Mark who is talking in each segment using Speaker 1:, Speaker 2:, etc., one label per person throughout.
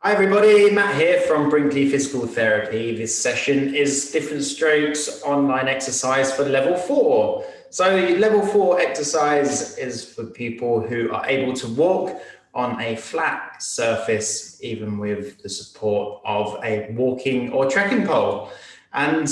Speaker 1: Hi everybody, Matt here from Brinkley Physical Therapy. This session is different strokes online exercise for level 4. So level 4 exercise is for people who are able to walk on a flat surface, even with the support of a walking or trekking pole. And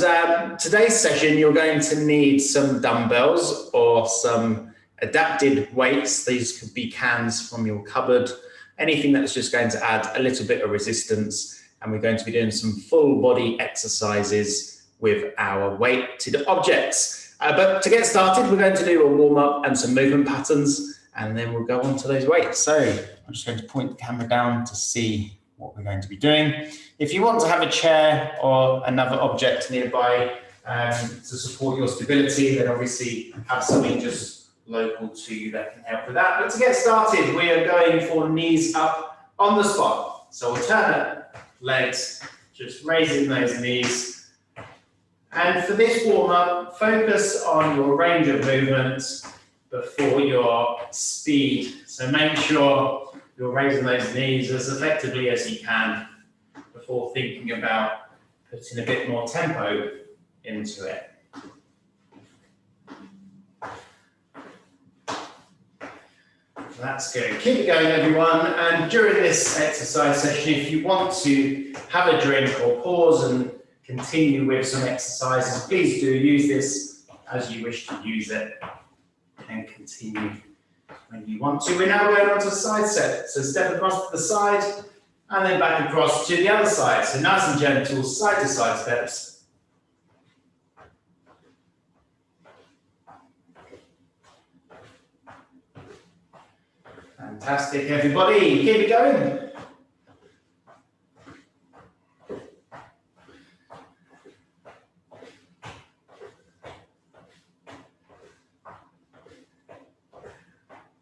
Speaker 1: today's session, you're going to need some dumbbells or some adapted weights. These could be cans from your cupboard, anything that's just going to add a little bit of resistance. And we're going to be doing some full body exercises with our weighted objects. But to get started, we're going to do a warm up and some movement patterns, and then we'll go on to those weights. So I'm just going to point the camera down to see what we're going to be doing. If you want to have a chair or another object nearby to support your stability, then obviously have something just local to you that can help with that. But to get started, we are going for knees up on the spot. So alternate legs, just raising those knees. And for this warm-up, focus on your range of movements before your speed. So make sure you're raising those knees as effectively as you can before thinking about putting a bit more tempo into it. That's good. Keep it going, everyone. And during this exercise session, if you want to have a drink or pause and continue with some exercises, please do use this as you wish to use it and continue when you want to. We're now going on to side step. So step across to the side and then back across to the other side. So nice and gentle side to side steps. Fantastic, everybody. Keep it going.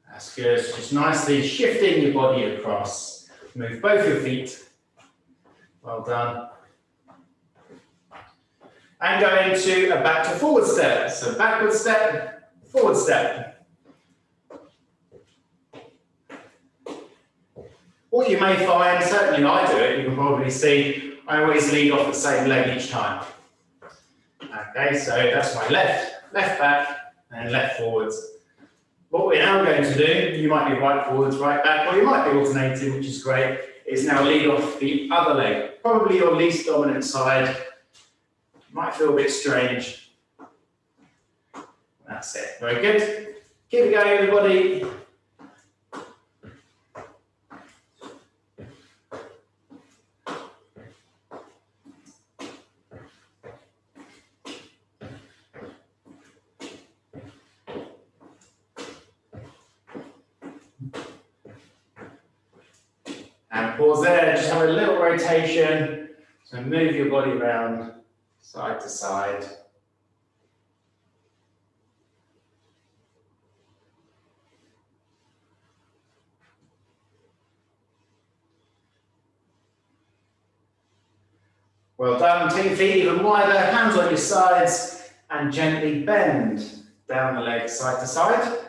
Speaker 1: That's good. Just nicely shifting your body across. Move both your feet. Well done. And go into a back to forward step. So backward step, forward step. What you may find, certainly I do it, you can probably see, I always lead off the same leg each time. Okay, so that's my left back, and left forwards. What we're now going to do, you might be right forwards, right back, or you might be alternating, which is great, is now lead off the other leg. Probably your least dominant side. Might feel a bit strange. That's it, very good. Keep it going, everybody. And pause there, just have a little rotation. So move your body around side to side. Well done, take your feet even wider, hands on your sides, and gently bend down the legs side to side.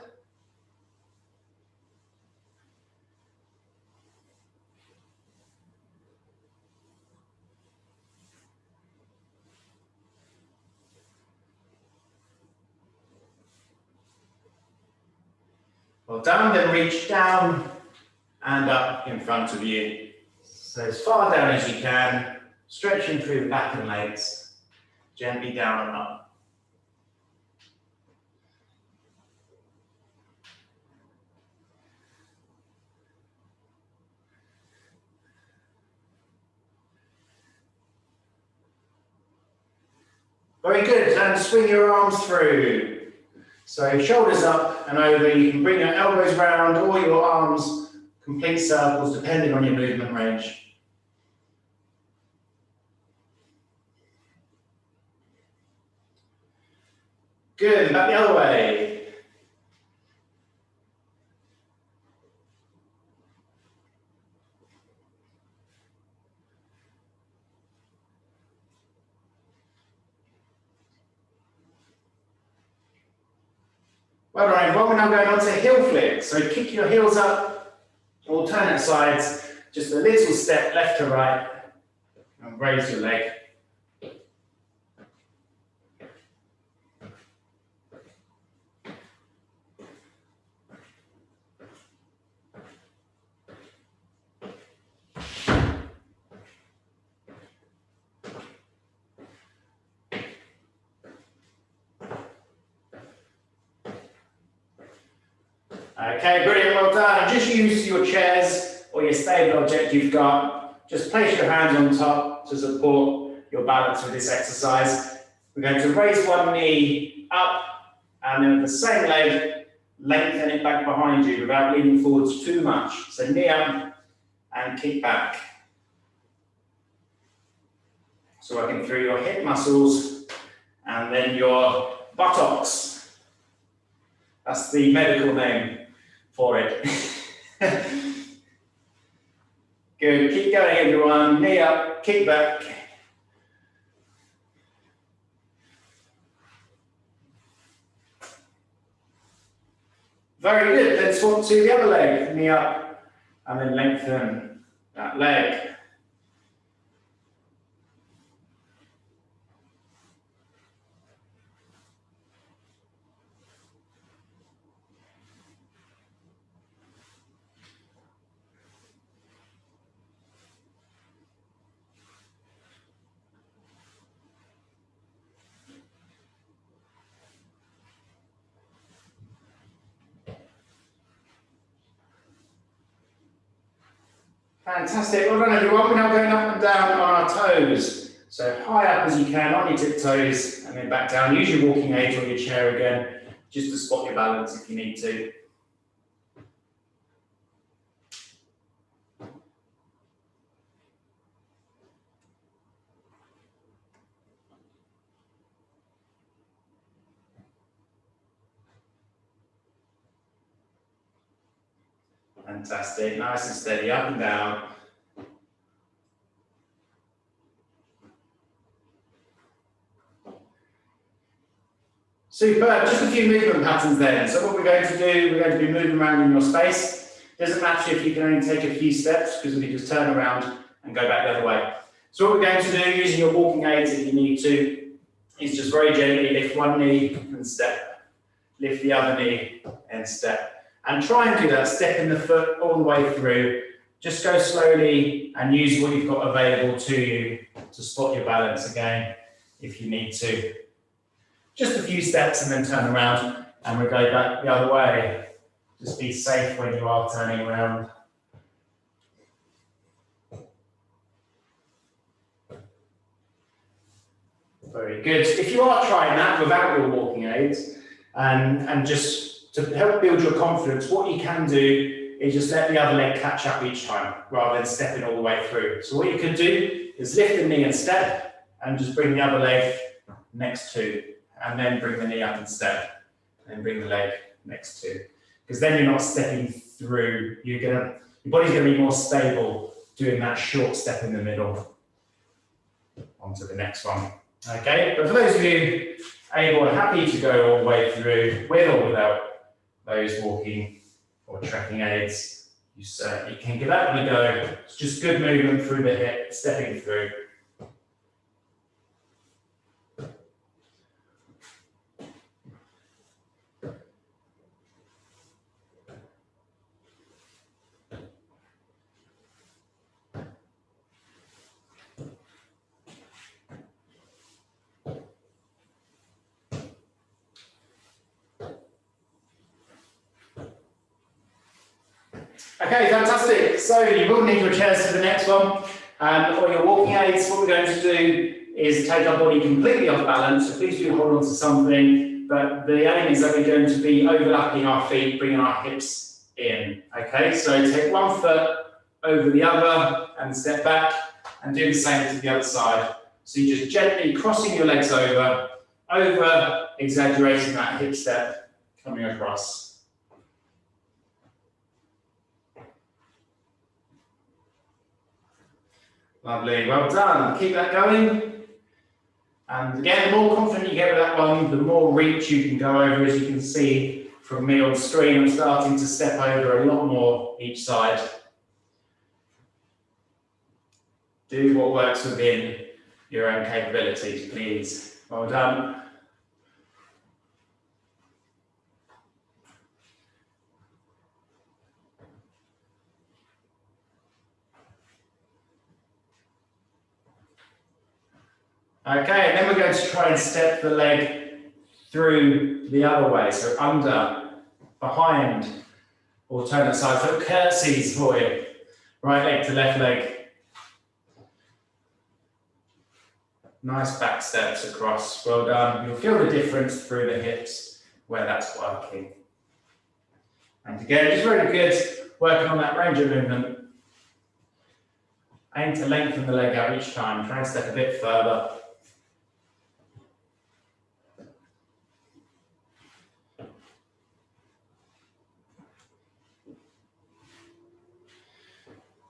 Speaker 1: Well done, then reach down and up in front of you. So as far down as you can, stretching through the back and legs, gently down and up. Very good, and swing your arms through. So shoulders up and over, you can bring your elbows round or your arms, complete circles depending on your movement range. Good, back the other way. Well done, everyone. We're now going on to heel flick. So kick your heels up, alternate sides, Just a little step left to right and raise your leg. Okay, brilliant, well done. And just use your chairs or your stable object you've got. Just place your hands on top to support your balance with this exercise. We're going to raise one knee up and then with the same leg, lengthen it back behind you without leaning forwards too much. So knee up and kick back. So working through your hip muscles and then your buttocks. That's the medical name for it. Good, keep going everyone, knee up, kick back. Very good, then swap to the other leg, knee up, and then lengthen that leg. Fantastic, well done everyone. We're now going up and down on our toes. So high up as you can on your tiptoes and then back down. Use your walking aid or your chair again, just to spot your balance if you need to. Fantastic, nice and steady, up and down. Superb, just a few movement patterns then. So what we're going to do, we're going to be moving around in your space. Doesn't matter if you can only take a few steps because we can just turn around and go back the other way. So what we're going to do, using your walking aids if you need to, is just very gently lift one knee and step. Lift the other knee and step. And try and do that, stepping the foot all the way through. Just go slowly and use what you've got available to you to spot your balance again if you need to. Just a few steps and then turn around and we'll go back the other way. Just be safe when you are turning around. Very good. If you are trying that without your walking aids and just to help build your confidence, what you can do is just let the other leg catch up each time rather than stepping all the way through. So what you can do is lift the knee and step and just bring the other leg next to, and then bring the knee up and step, and then bring the leg next to. Because then you're not stepping through, your body's gonna be more stable doing that short step in the middle. Onto the next one. Okay, but for those of you able and happy to go all the way through, with or without those walking or trekking aids, you certainly can give that one a go. It's just good movement through the hip, stepping through. Okay, fantastic. So you will need your chairs for the next one, or your walking aids. What we're going to do is take our body completely off balance. So please do hold on to something, but the aim is that we're going to be overlapping our feet, bringing our hips in. Okay, so take one foot over the other and step back and do the same to the other side. So you're just gently crossing your legs over exaggerating that hip step coming across. Lovely, well done. Keep that going. And again, the more confident you get with that one, the more reach you can go over. As you can see from me on screen, I'm starting to step over a lot more each side. Do what works within your own capabilities, please. Well done. Okay, and then we're going to try and step the leg through the other way. So under, behind, alternate side. So curtsies for you. Right leg to left leg. Nice back steps across. Well done. You'll feel the difference through the hips where that's working. And again, it's very good working on that range of movement. Aim to lengthen the leg out each time. Try and step a bit further.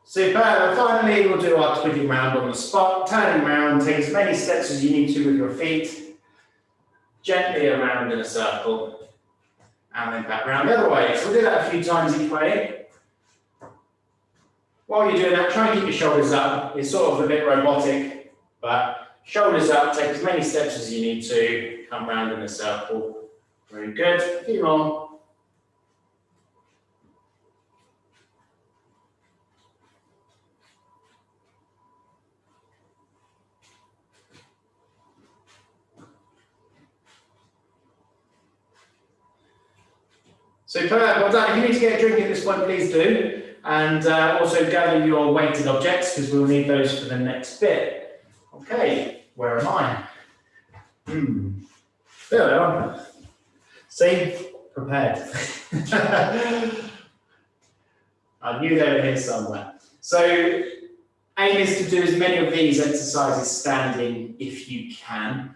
Speaker 1: Superb. And finally, we'll do our twiddling round on the spot. Turning around, take as many steps as you need to with your feet. Gently around in a circle. And then back round the other way. So we'll do that a few times each way. While you're doing that, try and keep your shoulders up. It's sort of a bit robotic, but shoulders up, take as many steps as you need to. Come round in a circle. Very good. A few more. Superb, well done. If you need to get a drink at this point, please do. And also gather your weighted objects because we'll need those for the next bit. Okay, where am I? There we are. See, prepared. I knew they were here somewhere. So, aim is to do as many of these exercises standing if you can.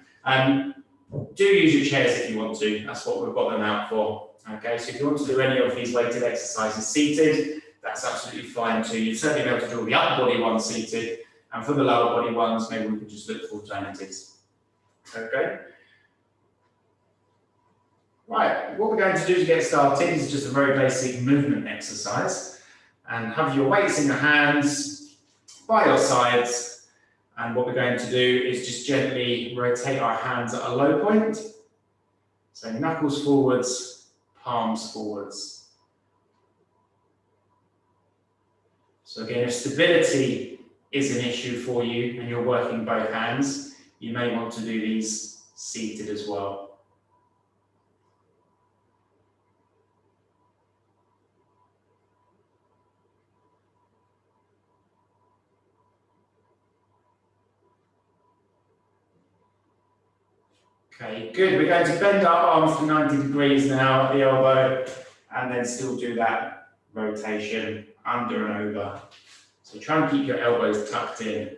Speaker 1: Do use your chairs if you want to. That's what we've got them out for. Okay, so if you want to do any of these weighted exercises seated, that's absolutely fine too. You'd certainly be able to do all the upper body ones seated, and for the lower body ones, maybe we could just look for alternatives. Okay. Right, what we're going to do to get started is just a very basic movement exercise. And have your weights in your hands, by your sides, and what we're going to do is just gently rotate our hands at a low point. So knuckles forwards, palms forwards. So again, if stability is an issue for you and you're working both hands, you may want to do these seated as well. Okay, good. We're going to bend our arms to 90 degrees now at the elbow and then still do that rotation under and over. So try and keep your elbows tucked in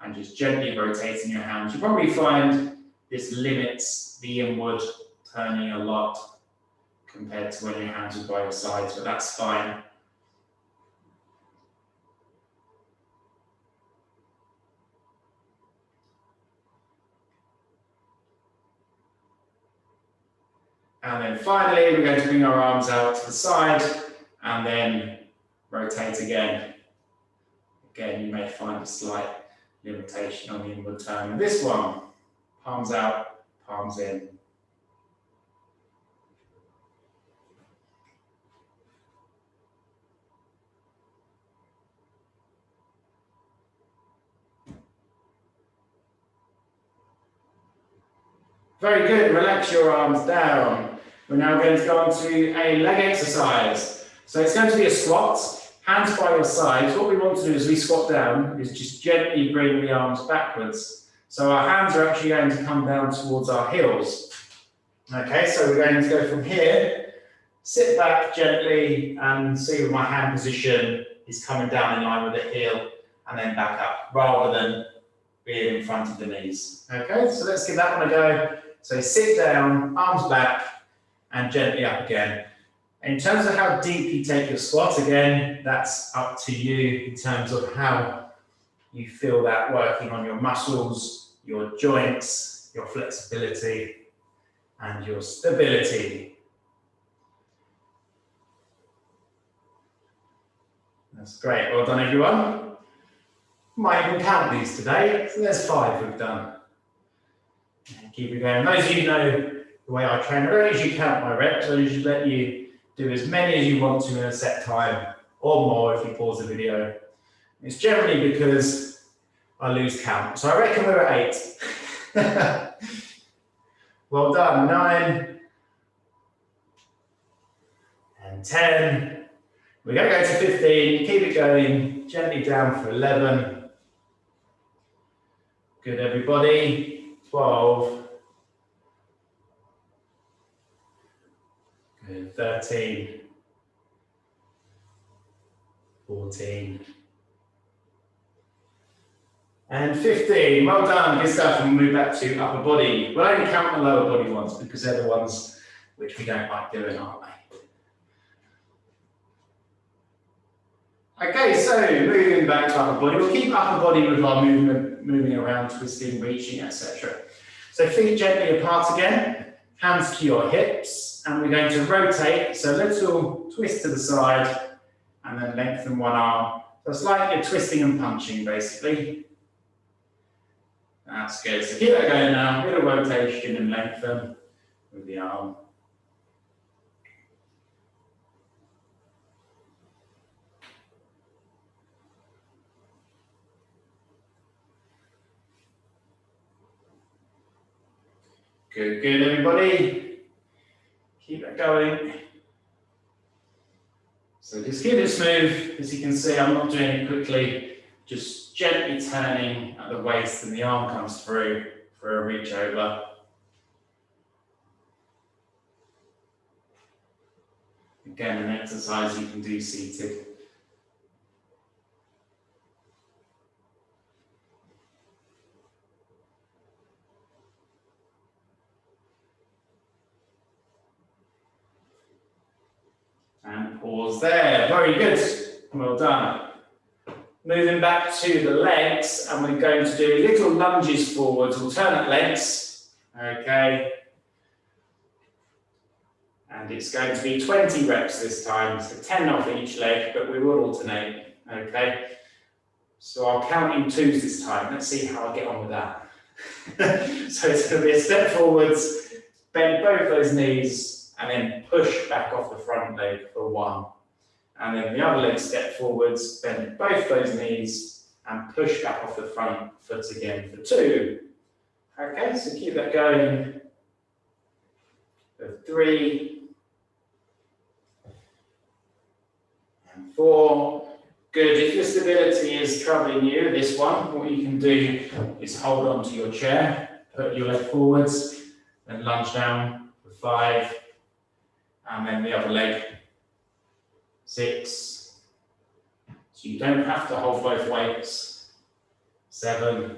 Speaker 1: and just gently rotating your hands. You'll probably find this limits the inward turning a lot compared to when your hands are by your sides, but that's fine. And then finally, we're going to bring our arms out to the side and then rotate again. Again, you may find a slight limitation on the inward turn. And this one, palms out, palms in. Very good, relax your arms down. We're now going to go on to a leg exercise. So it's going to be a squat, hands by your sides. What we want to do as we squat down is just gently bring the arms backwards. So our hands are actually going to come down towards our heels. Okay, so we're going to go from here, sit back gently and see where my hand position is coming down in line with the heel and then back up rather than being in front of the knees. Okay, so let's give that one a go. So sit down, arms back, and gently up again. In terms of how deep you take your squat, again, that's up to you in terms of how you feel that working on your muscles, your joints, your flexibility, and your stability. That's great. Well done, everyone. Might even count these today. So there's 5 we've done. And keep it going. Those of you who know the way I train, I don't usually count my reps. I usually let you do as many as you want to in a set time, or more if you pause the video. It's generally because I lose count. So I reckon we're at 8. Well done. 9 and 10. We're going to go to 15. Keep it going. Gently down for 11. Good, everybody. 12. Good. 13. 14. And 15. Well done. Good stuff. And we'll move back to upper body. We'll only count the lower body ones because they're the ones which we don't like doing, aren't they? Okay, so moving back to upper body. We'll keep upper body with our movement, moving around, twisting, reaching, etc. So feet gently apart again, hands to your hips, and we're going to rotate. So a little twist to the side, and then lengthen one arm. So it's like you're twisting and punching, basically. That's good. So keep that going now. Little rotation and lengthen with the arm. Good, good, everybody. Keep it going. So just keep it smooth. As you can see, I'm not doing it quickly. Just gently turning at the waist and the arm comes through for a reach over. Again, an exercise you can do seated. And pause there. Very good. Well done. Moving back to the legs, and we're going to do little lunges forwards, alternate legs. Okay. And it's going to be 20 reps this time, so 10 off each leg, but we will alternate. Okay. So I'll count in 2s this time. Let's see how I get on with that. So it's going to be a step forwards, bend both those knees, and then push back off the front leg for 1. And then the other leg step forwards, bend both those knees, and push back off the front foot again for 2. Okay, so keep that going for 3 and 4. Good. If your stability is troubling you, this one, what you can do is hold on to your chair, put your leg forwards, then lunge down for 5, and then the other leg, 6. So you don't have to hold both weights. 7.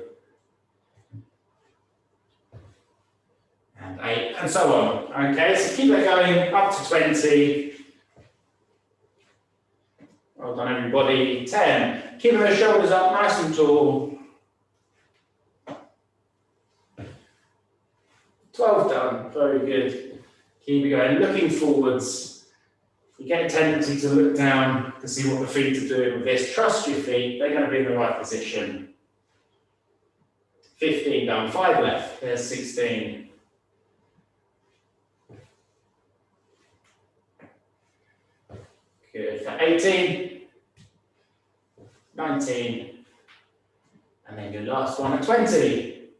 Speaker 1: And 8, and so on. Okay, so keep that going up to 20. Well done, everybody. 10. Keeping those shoulders up nice and tall. 12 done. Very good. Keep it going. Looking forwards. If you get a tendency to look down to see what the feet are doing with this, trust your feet. They're going to be in the right position. 15 done. 5 left. There's 16. Good. For 18. 19, and then your last one at 20.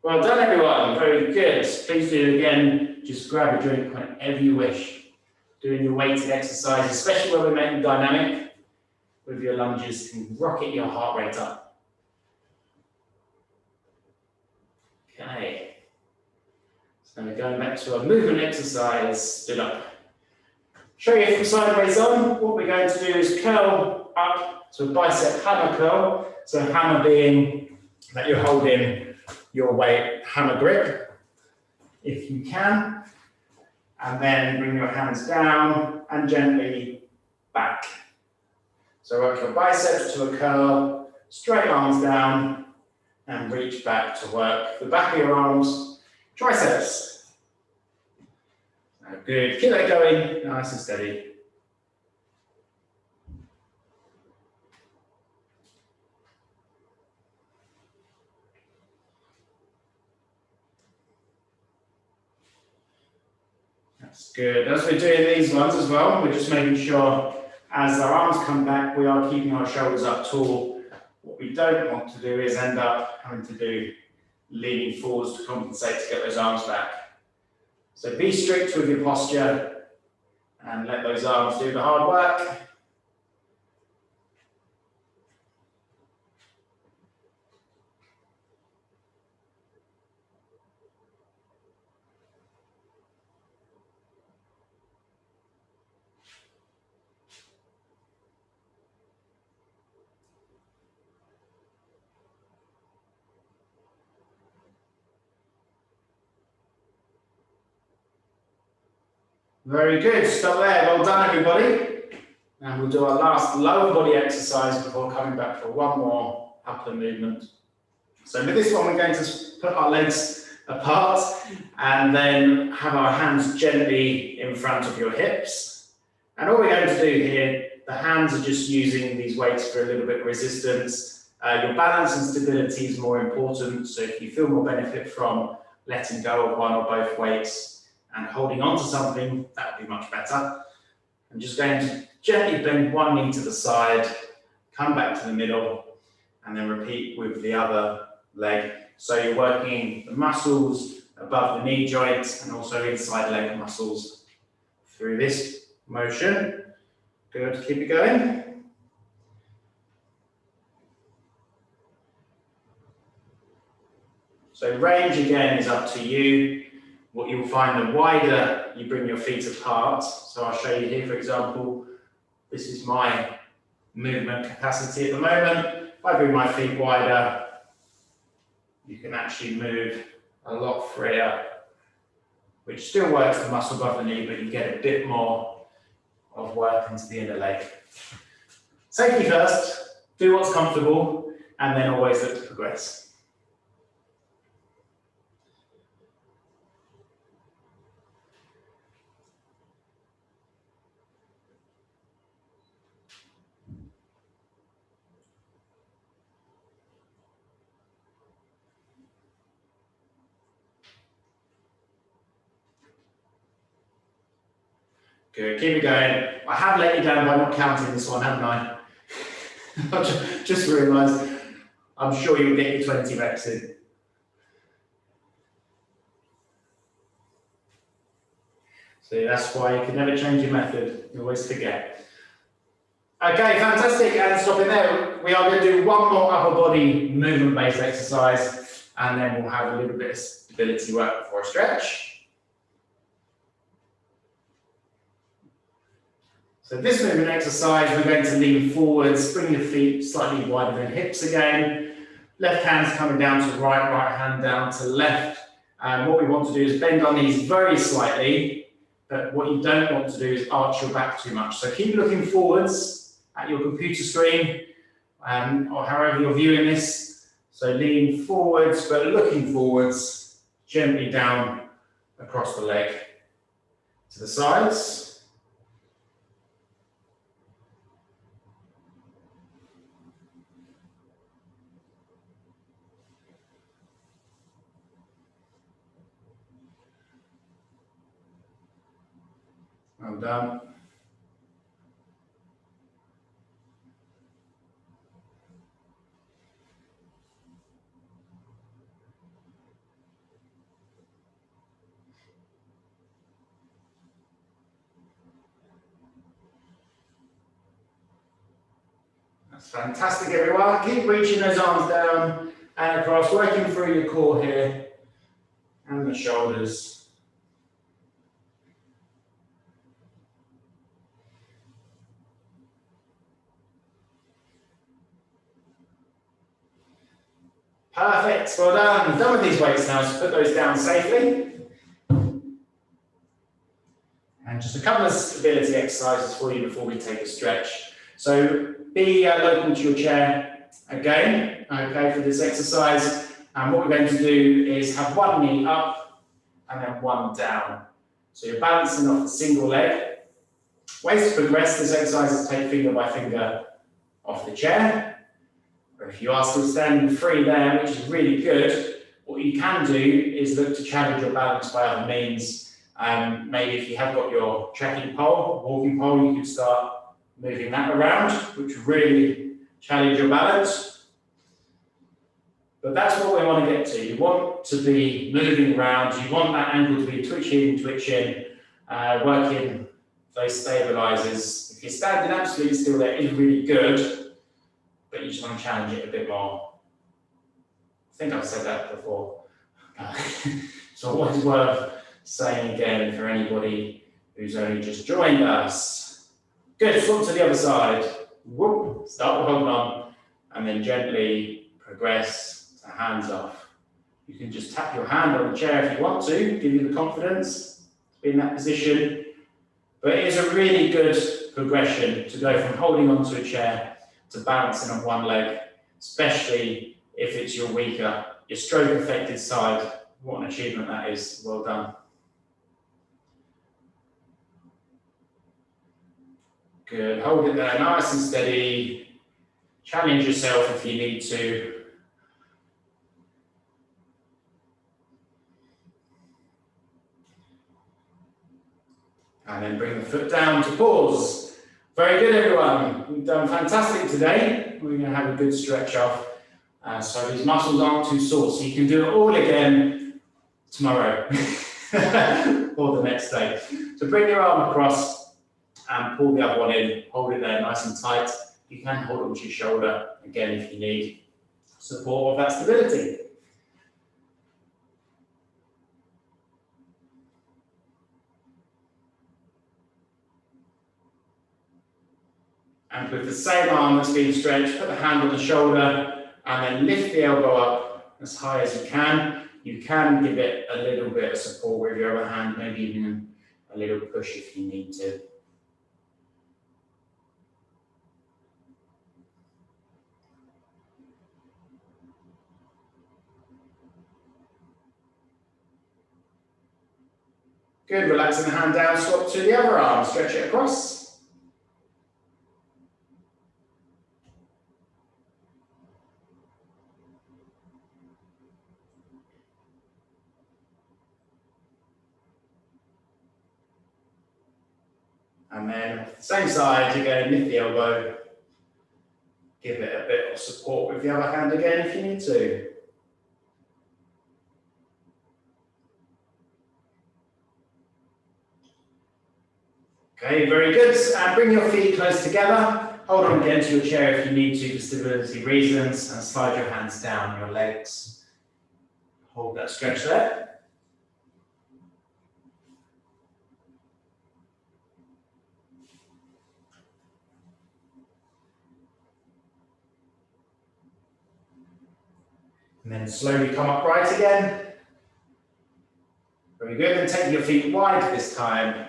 Speaker 1: Well done, everyone. Very good. Please do it again. Just grab a drink whenever you wish. Doing your weighted exercise, especially when we're making dynamic with your lunges, can rocket your heart rate up. Okay. So we're going back to our movement exercise. Stood up. Show you from sideways on. What we're going to do is curl up to a bicep hammer curl. So hammer being that you're holding your weight, hammer grip, if you can. And then bring your hands down and gently back. So work your biceps to a curl, straight arms down, and reach back to work the back of your arms, triceps. Good. Keep that going, nice and steady. That's good. As we're doing these ones as well, we're just making sure as our arms come back, we are keeping our shoulders up tall. What we don't want to do is end up having to do leaning forwards to compensate to get those arms back. So be strict with your posture and let those arms do the hard work. Very good, stop there, well done everybody. And we'll do our last lower body exercise before coming back for one more upper movement. So with this one, we're going to put our legs apart and then have our hands gently in front of your hips. And all we're going to do here, the hands are just using these weights for a little bit of resistance. Your balance and stability is more important. So if you feel more benefit from letting go of one or both weights and holding on to something, that would be much better. I'm just going to gently bend one knee to the side, come back to the middle, and then repeat with the other leg. So you're working the muscles above the knee joints and also inside leg muscles through this motion. Good, keep it going. So range again is up to you. What you'll find, the wider you bring your feet apart, so I'll show you here, for example, this is my movement capacity at the moment. If I bring my feet wider, you can actually move a lot freer, which still works the muscle above the knee, but you get a bit more of work into the inner leg. Safety first, do what's comfortable, and then always look to progress. Good, keep it going. I have let you down by not counting this one, haven't I? I just realised, I'm sure you'll get your 20 reps in. So that's why you can never change your method, you always forget. Okay, fantastic, and stopping there. We are going to do one more upper body movement-based exercise, and then we'll have a little bit of stability work before a stretch. So this movement exercise, we're going to lean forwards, bring your feet slightly wider than hips again. Left hand's coming down to right, right hand down to left. And what we want to do is bend our knees very slightly, but what you don't want to do is arch your back too much. So keep looking forwards at your computer screen, or however you're viewing this. So lean forwards, but looking forwards, gently down across the leg to the sides. Well done. That's fantastic, everyone. Keep reaching those arms down and across, working through your core here and the shoulders. Perfect, well done. Done with these weights now, so put those down safely. And just a couple of stability exercises for you before we take a stretch. So be local to your chair again, okay, for this exercise. And what we're going to do is have one knee up and then one down. So you're balancing off the single leg. Ways to progress this exercise is take finger by finger off the chair. Or if you are still standing free there, which is really good, what you can do is look to challenge your balance by other means. Maybe if you have got your trekking pole, walking pole, you can start moving that around, which will really challenge your balance. But that's what we want to get to. You want to be moving around. You want that ankle to be twitching, working those stabilizers. If you're standing absolutely still, that is really good, but you just want to challenge it a bit more. I think I've said that before. So always worth saying again for anybody who's only just joined us. Good, swap to the other side. Whoop, start with holding on, and then gently progress to hands off. You can just tap your hand on the chair if you want to, give you the confidence to be in that position. But it is a really good progression to go from holding onto a chair to balancing on one leg, especially if it's your weaker, your stroke affected side. What an achievement that is. Well done. Good. Hold it there nice and steady. Challenge yourself if you need to. And then bring the foot down to pause. Very good, everyone. We've done fantastic today. We're going to have a good stretch off. So these muscles aren't too sore. So you can do it all again tomorrow or the next day. So bring your arm across and pull the other one in. Hold it there nice and tight. You can hold onto your shoulder again if you need support of that stability. And with the same arm that's being stretched, put the hand on the shoulder and then lift the elbow up as high as you can. You can give it a little bit of support with your other hand, maybe even a little push if you need to. Good, relaxing the hand down, swap to the other arm, stretch it across. And then same side, you're going to lift the elbow, give it a bit of support with the other hand again if you need to. Okay, very good. And bring your feet close together. Hold on again to your chair if you need to for stability reasons, and slide your hands down your legs. Hold that stretch there. And then slowly come upright again. Very good. And take your feet wide this time.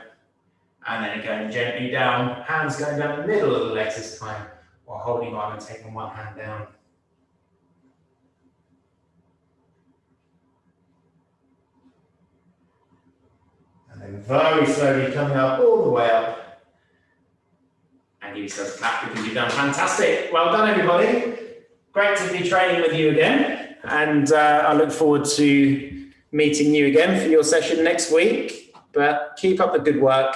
Speaker 1: And then going gently down, hands going down the middle of the legs this time, while holding on and taking one hand down. And then very slowly coming up all the way up. And give yourself a clap because you've done fantastic. Well done, everybody. Great to be training with you again. And I look forward to meeting you again for your session next week. But keep up the good work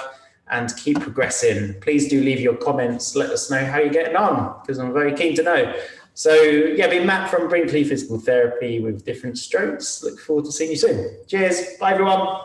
Speaker 1: and keep progressing. Please do leave your comments. Let us know how you're getting on, because I'm very keen to know. So yeah, been Matt from Brinkley Physical Therapy with different strokes. Look forward to seeing you soon. Cheers. Bye, everyone.